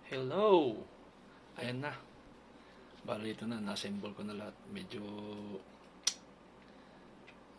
Hello! Ayan na. Bali ito na, na-assemble ko na lahat. Medyo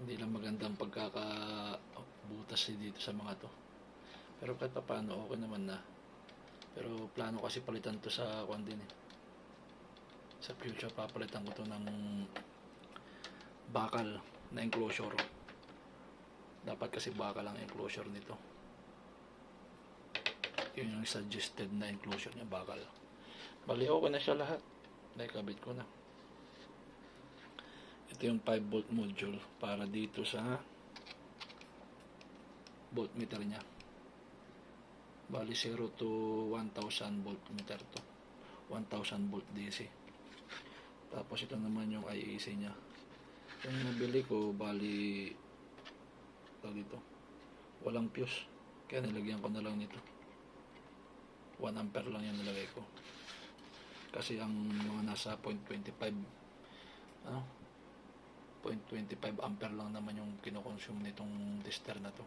hindi lang magandang pagkakabutas dito sa mga to. Pero kahit pa paano, okay naman na. Pero plano kasi palitan to sa kwan din eh. Sa future, papalitan ko to ng bakal na enclosure. Dapat kasi bakal ang enclosure nito. Yun yung suggested na enclosure niya, bakal. Bali, okay na siya lahat. Naikabit ko na. Ito yung 5 volt module para dito sa voltmeter niya. Bali 0 to 1000 voltmeter to. 1000 volt DC. Tapos ito naman yung IEC niya. Yung nabili ko, bali dito. Walang fuse. Kaya nilagyan ko na lang nito. 1 ampere lang yung nilagay ko. Kasi ang mga nasa 0.25 ano? 0.25 ampere lang naman yung kinoconsume nitong tester na to.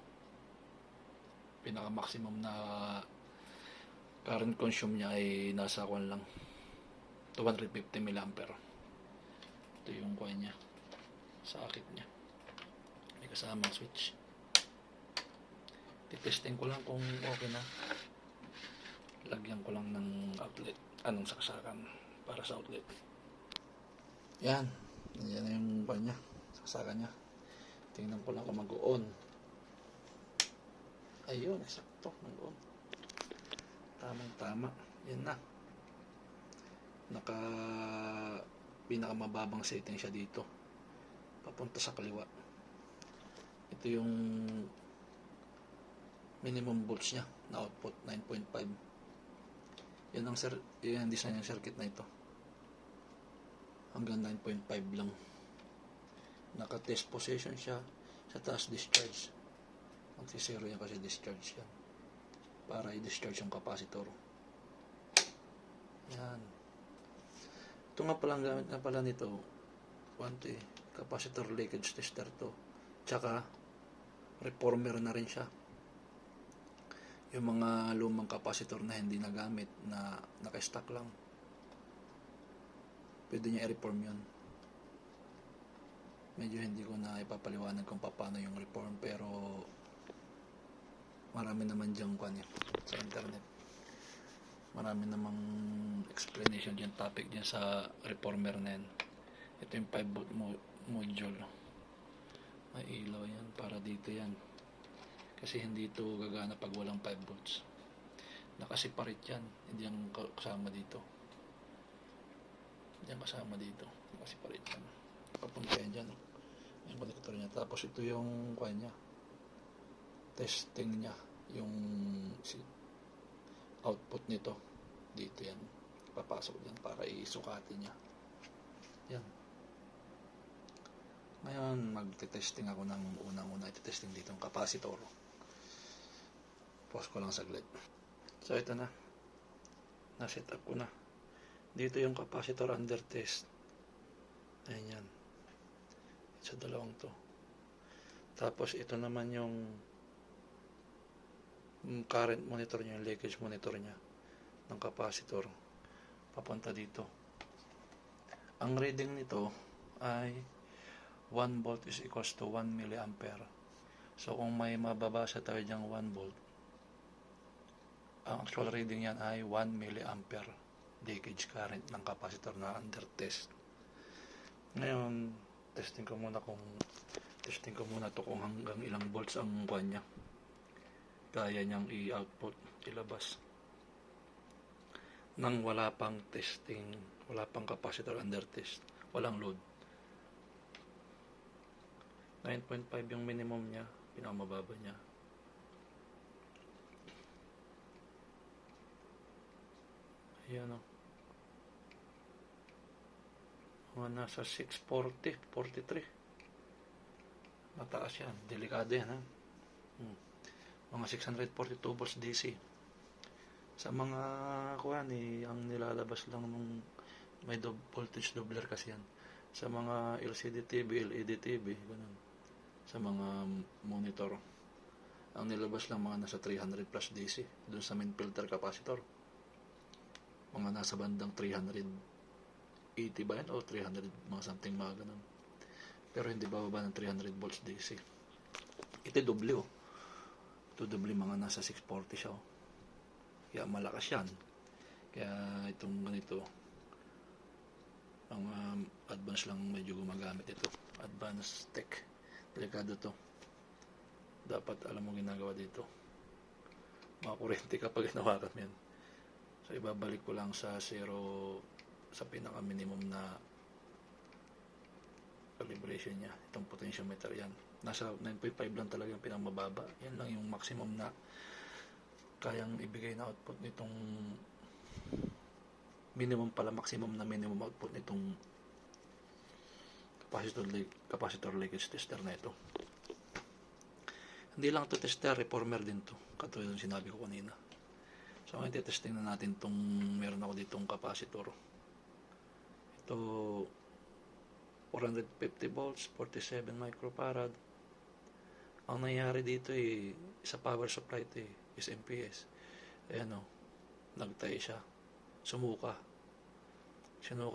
Pinaka maximum na current consume niya ay nasa 1 lang, 250 mAh. Ito yung coin niya sa akit niya, may kasamang switch. Titesting ko lang kung okay na. Lagyan ko lang ng outlet, anong saksakan para sa outlet. Yan na yung coin niya, saksakan niya. Tingnan ko lang kung mag-on. Ayun, eksakto, mag-on. Tamang-tama. Yan na. Pinakamababang setting siya dito. Papunta sa kaliwa. Ito yung minimum volts niya na output, 9.5. Yan ang design ng circuit na ito. Hanggang 9.5 lang. Naka-test position siya sa taas discharge. Magsi-zero yan kasi discharge yan. Para i-discharge yung capacitor. Yan. Ito nga palang gamit nga pala nito. Capacitor leakage tester to. Tsaka reformer na rin siya. Yung mga lumang capacitor na hindi nagamit, na naka-stock lang, pwede niya i-reform yun. Medyo hindi ko na ipapaliwanag kung paano yung reform, pero marami naman dyan sa internet. Marami namang explanation dyan, topic dyan sa reformer na yan. Ito yung 5 volt module. May ilaw yan, para dito yan. Kasi hindi ito gagana pag walang 5 volts. Nakasiparate yan, hindi yung kasama dito. Hindi yung kasama dito. Nakasiparate yan. Papunta yan dyan. Yung connector niya. Tapos ito yung niya. Testing niya. Yung output nito. Dito yan. Papasok yan para isukatin niya. Yan. Ngayon, magte-testing ako ng unang-una. Ito-testing dito ang capacitor. Pause ko lang saglit. So, ito na. Na-set up ko na. Dito yung capacitor under test. Ayan yan. Sa dalawang to. Tapos, ito naman yung current monitor niya, yung leakage monitor niya ng capacitor. Papunta dito. Ang reading nito ay 1 volt is equals to 1 milliampere. So, kung may mababasa tayo dyang 1 volt, ang actual reading yan ay 1 milliampere leakage current ng capacitor na under test. Ngayon, testing ko muna to kung hanggang ilang volts ang niya. Kaya niyang i-output, ilabas. Nang wala pang testing, wala pang capacitor under test, walang load. 9.5 yung minimum niya, pinakamababa niya. Ayan o. Mga nasa 640, 43. Mataas yan. Delikado yan ha. Mga 642 volts DC. Sa mga ang nilalabas lang nung may voltage doubler kasi yan. Sa mga LCD TV, LED TV, ganun. Sa mga monitor, ang nilabas lang mga nasa 300 plus DC doon sa main filter capacitor. mga nasa bandang 380 ba yan o 300 mga something mga ganun, pero hindi bababa ng 300 volts DC. Ito doble oh, ito doble, mga nasa 640 siya oh, kaya malakas yan. Kaya itong ganito, ang advance lang medyo gumagamit ito, advanced tech, delikado to, dapat alam mo ginagawa dito, makakurente kapag hinawakan mo yan. So ibabalik ko lang sa zero, sa pinaka minimum na calibration niya, itong potentiometer yan, nasa 9.5 lang talaga yung pinamababa, yan lang yung maximum na kayang ibigay na output nitong minimum pala, maximum na minimum output nitong capacitor leakage tester na ito. Hindi lang to tester, reformer din to, katulad ng sinabi ko kanina. So ngayon testing na natin itong, meron ako ditong capacitor, ito 450 volts 47 microfarad. Ang nangyari dito sa power supply ito is MPS, ayan o, nagtay siya, sinuka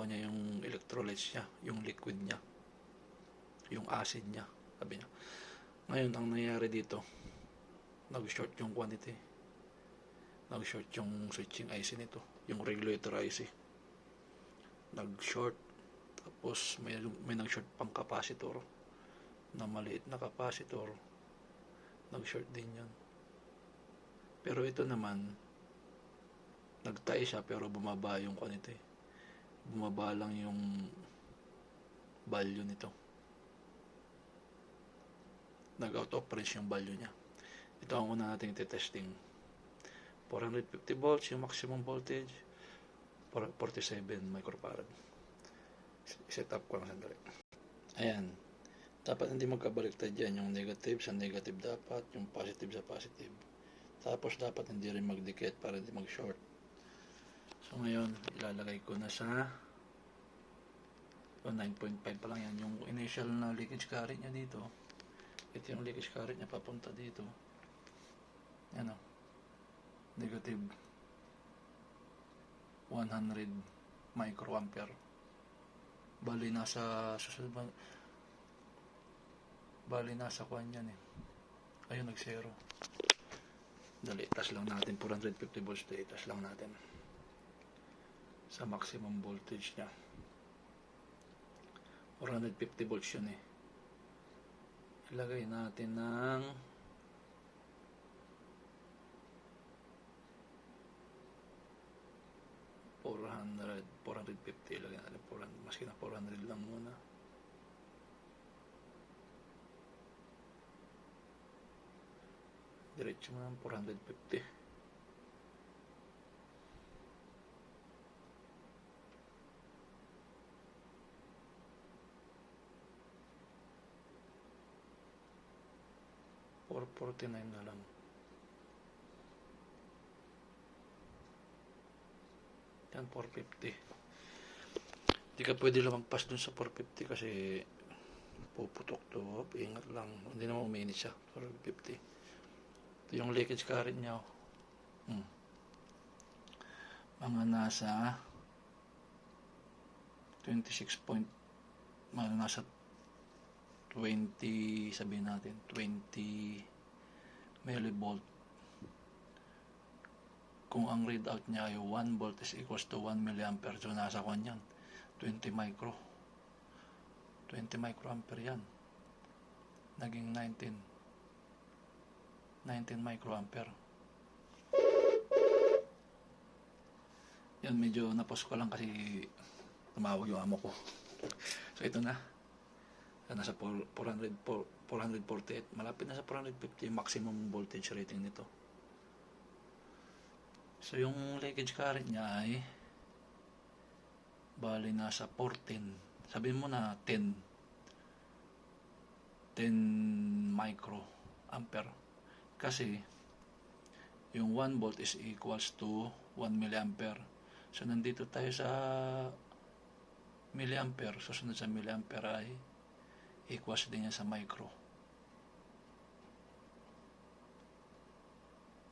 niya yung electrolytes niya, yung liquid niya, yung acid niya, sabi niya. Ngayon ang nangyari dito, nag-short yung quantity, nag-short yung switching IC nito, yung regulator IC nag-short, tapos may nag-short pang capacitor na maliit na capacitor, nag-short din yan. Pero ito naman nagtae siya pero bumaba yung quantity, bumaba lang yung value nito, nag-out of range yung value niya. Ito ang una nating testing, 450 volts yung maximum voltage, 47 microfarad. Set up ko lang sandali. Ayan, dapat hindi magkabaliktad yan, yung negative sa negative dapat, yung positive sa positive, tapos dapat hindi rin magdikit para hindi mag-short. So ngayon ilalagay ko na sa 9.5 pa lang yan, yung initial na leakage current niya dito. Ito yung leakage current niya papunta dito, yan o, negative 100 microampere. Bali nasa kuan yan ayun, nag-zero. Dali, itas lang natin 450 volts, itas lang natin sa maximum voltage niya, 450 volts yun ilagay natin ng 450, ilagay natin 400, maski na 400 lang muna. Diretso mo ng 450. $449 na lang. Yan, 450. Hindi ka pwede lumagpas dun sa 450 kasi puputok to. Ingat lang, hindi naman uminit siya. 450. Ito yung leakage current niya. Mga nasa 26 point, mga nasa 20, sabihin natin 20 millivolt. Kung ang readout niya ay 1 volt is equals to 1 milliampere, so nasa kwan yan 20 microampere yan, naging 19 microampere. Yan, medyo napos ko lang kasi tumawag yung amo ko. So ito na, nasa 448, malapit na sa 450 yung maximum voltage rating nito. So yung leakage current niya ay bali nasa 14, sabihin mo na 10 microampere, kasi yung 1 volt is equals to 1 milliampere. So nandito tayo sa milliampere, susunod sa milliampere ay equals din yan sa micro.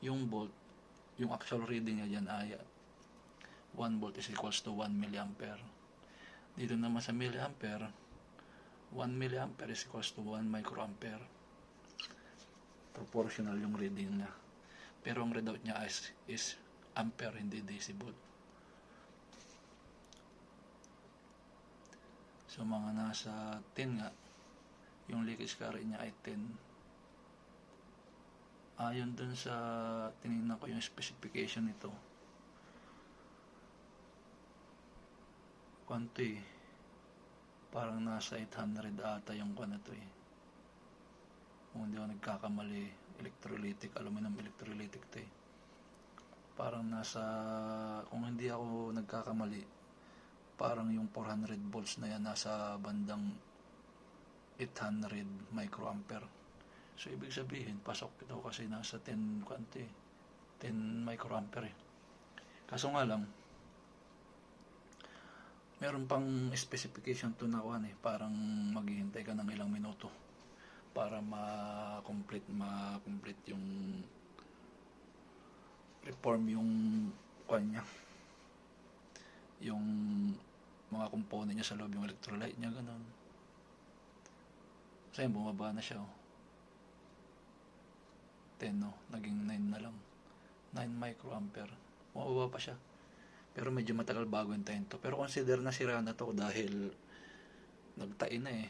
Yung volt, yung actual reading niya dyan ay 1 volt is equals to 1 milliampere. Dito naman sa milliampere, 1 milliampere is equals to 1 microampere. Proportional yung reading niya. Pero ang readout niya is ampere, hindi decibel. So mga nasa 10 nga, yung leakage current niya ay 10. Ayon dun sa tinignan ko yung specification nito, kwanto eh, parang nasa 800 ata yung kwan na to eh. Kung hindi ako nagkakamali, electrolytic, aluminum electrolytic to eh. Parang nasa, kung hindi ako nagkakamali, parang yung 400 volts na yan nasa bandang 800 microampere. So ibig sabihin, pasok ito kasi nasa 10 kwanto eh, 10 microampere eh. Kaso nga lang, meron pang specification to na kuan eh, parang maghihintay ka ng ilang minuto para ma-complete yung reform yung kuan niya, yung mga component niya sa loob, yung electrolyte niya, ganun. So yun, bumaba na siya 10 no, naging 9 na lang, 9 microampere, bumaba pa siya. Pero medyo matagal bago hintayin to. Pero consider na sira na to dahil nagtain na eh.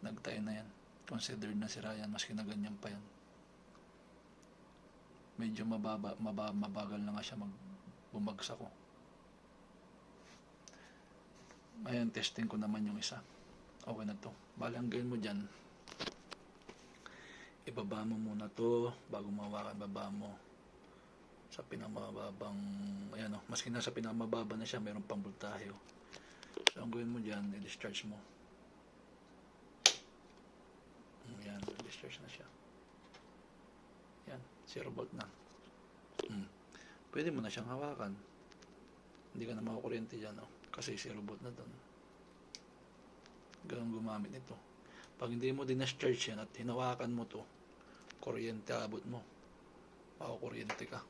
Nagtain na yan. Consider na sira yan, maski na ganyan pa yan. Medyo mabagal na nga siya bumagsak ko. Ngayon, testing ko naman yung isa. Okay na to. Bali, ang gawin mo dyan, ibaba mo muna to bago mawakan, baba mo sa pinamababang, ayan o, maski nasa pinamababa na siya, mayroon pang voltahe. So ang gawin mo dyan, i-discharge mo. Ayan, i-discharge na siya. Ayan, 0 volt na. Pwede mo na siyang hawakan, hindi ka na makakuryente dyan kasi 0 volt na doon. Ganun gumamit nito. Pag hindi mo din-discharge yan at hinawakan mo to, kuryente abot mo, makakuryente ka.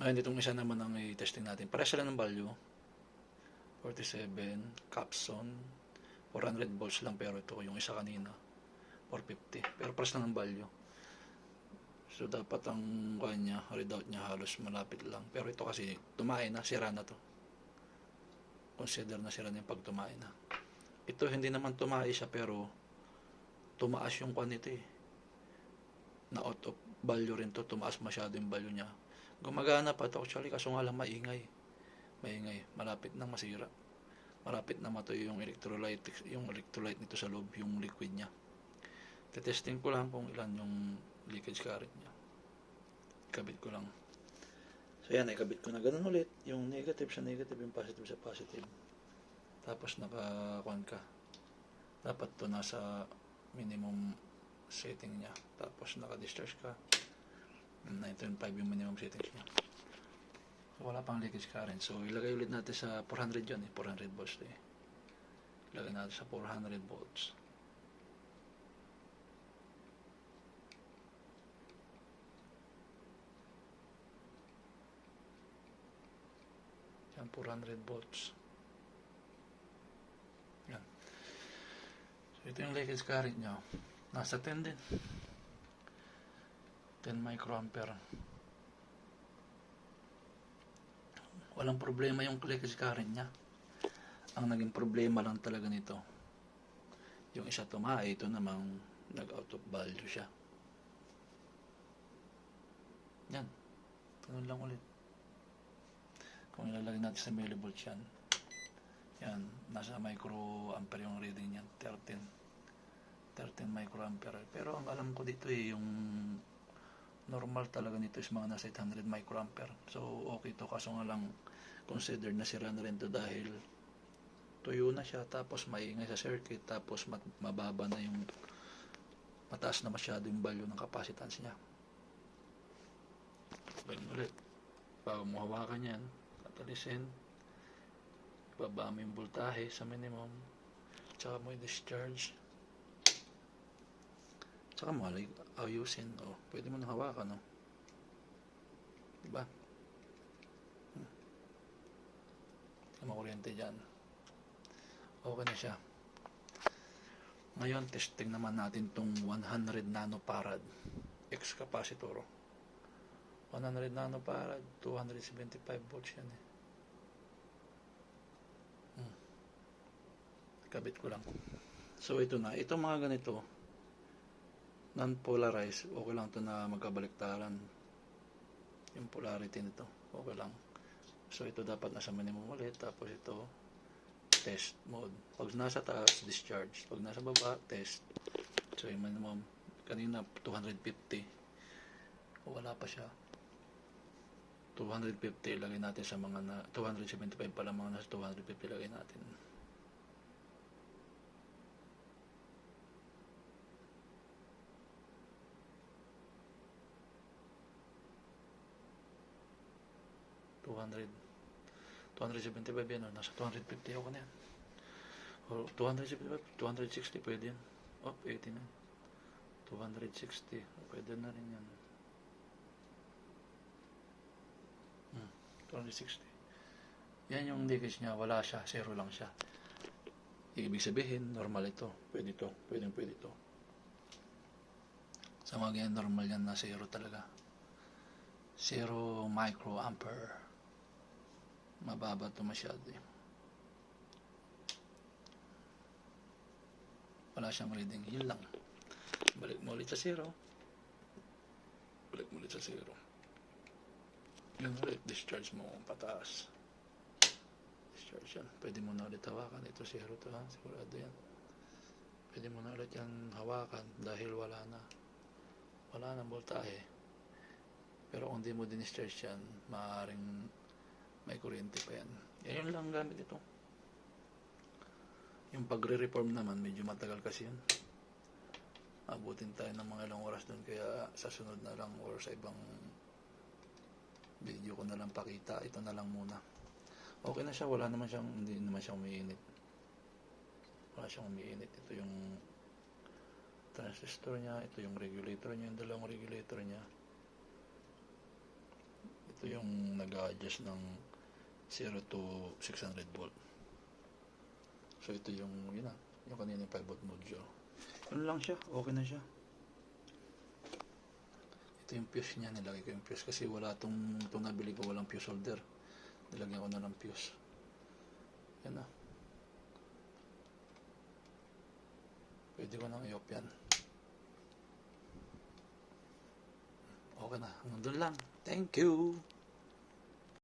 Ngayon, itong isa naman ang i-testing natin. Para sila ng value, 47, Capson, 400 volts lang, pero ito yung isa kanina, 450. Pero para lang ng value. So, dapat ang kanya, readout niya halos malapit lang. Pero ito kasi, tumain na, sira na to. Consider na sira na yung pag tumain na. Ito, hindi naman tumain siya, pero tumaas yung kwan nito eh. Na out of value rin to, tumaas masyado yung value niya. Gumagana pa ito actually, kaso nga lang maingay, malapit nang masira, malapit na matuyo yung electrolyte nito sa loob, yung liquid niya. Testing ko lang kung ilan yung leakage current niya. Ikabit ko lang. So yan, ikabit ko na ganun ulit, yung negative sa negative, yung positive sa positive. Tapos nakakuan ka, dapat to nasa minimum setting niya. Tapos naka-discharge ka, 9.5 yung minimum settings niya. So wala pang leakage current. So ilagay ulit natin sa 400 yun eh, 400 volts eh. Ilagay natin sa 400 volts. Yan, 400 volts. Yan. So ito yung leakage current niya. Nasa 10 din. 10 microampere. Walang problema yung leakage current niya. Ang naging problema lang talaga nito, yung isa tumae, ito namang nag-out of value siya. Yan. Ganun lang ulit. Kung ilalagay natin sa millivolts yan, yan, nasa microampere yung reading niyan, 13 microampere. Pero ang alam ko dito eh, yung normal talaga nito is mga nasa 800 microampere. So okay to, kaso nga lang considered na sira na rin to dahil tuyo na siya, tapos maingay sa circuit, tapos mababa na yung, mataas na masyado yung value ng capacitance niya. Ganun ulit, bago mo hawakan yan, katalisin, ibaba mo yung voltahe sa minimum, tsaka mo i-discharge, Tsaka mahal ayusin. O, pwede mo nang hawakan, no? Diba? Hindi makuryente dyan. Okay na siya. Ngayon, testing naman natin tong 100 nanofarad X capacitor. 100 nanofarad, 275 volts yan eh. Kabit ko lang. So ito na, ito mga ganito, non-polarized, okay lang to na magkabaliktaran. Yung polarity nito, okay lang. So ito dapat nasa minimum ulit, tapos ito, test mode. Pag nasa taas, discharge. Pag nasa baba, test. So yung minimum, kanina 250. Wala pa siya. 250 ilagay natin sa mga na 275 pala, mga nasa 250 ilagay natin. $200 275 yan, o nasa 250 ako na yan. O 275, 260 pwede yan. Oh, 89. 260, pwede na rin yan. 260. Yan yung leakage niya, wala siya, zero lang siya. Ibig sabihin, normal ito. Pwede ito, pwede ito. Sa mga ganyan, normal yan na zero talaga. 0 microampere. Mababa ito masyado eh. Wala siyang reading, yun lang. Balik mo ulit sa zero. Yun ulit, discharge mo pataas. Discharge yan. Pwede mo na ulit hawakan. Ito zero to, ha? Sigurado yan. Pwede mo na ulit yan hawakan dahil wala na voltahe. Pero kung di mo din-discharge yan, maaaring may kuryente pa yan. Yan lang gamit ito. Yung pagre-reform naman, medyo matagal kasi yun. Abutin tayo ng mga ilang oras doon, kaya sa sunod na lang or sa ibang video ko na lang pakita. Ito na lang muna. Okay na siya, hindi naman siya umiinit. Wala siyang umiinit. Ito yung transistor niya, ito yung regulator niya, yung dalawang regulator niya. Ito yung nag-a-adjust ng 0 to 600 volt. So ito yung yung kanina 5 volt module. Ano lang siya, okay na siya. Ito yung fuse niya, nilagay ko yung fuse kasi itong nabili ko walang fuse holder. Nilagyan ko na ng fuse. Yan na. Pwede ko nang i-off yan. Okay na, hanggang doon lang. Thank you!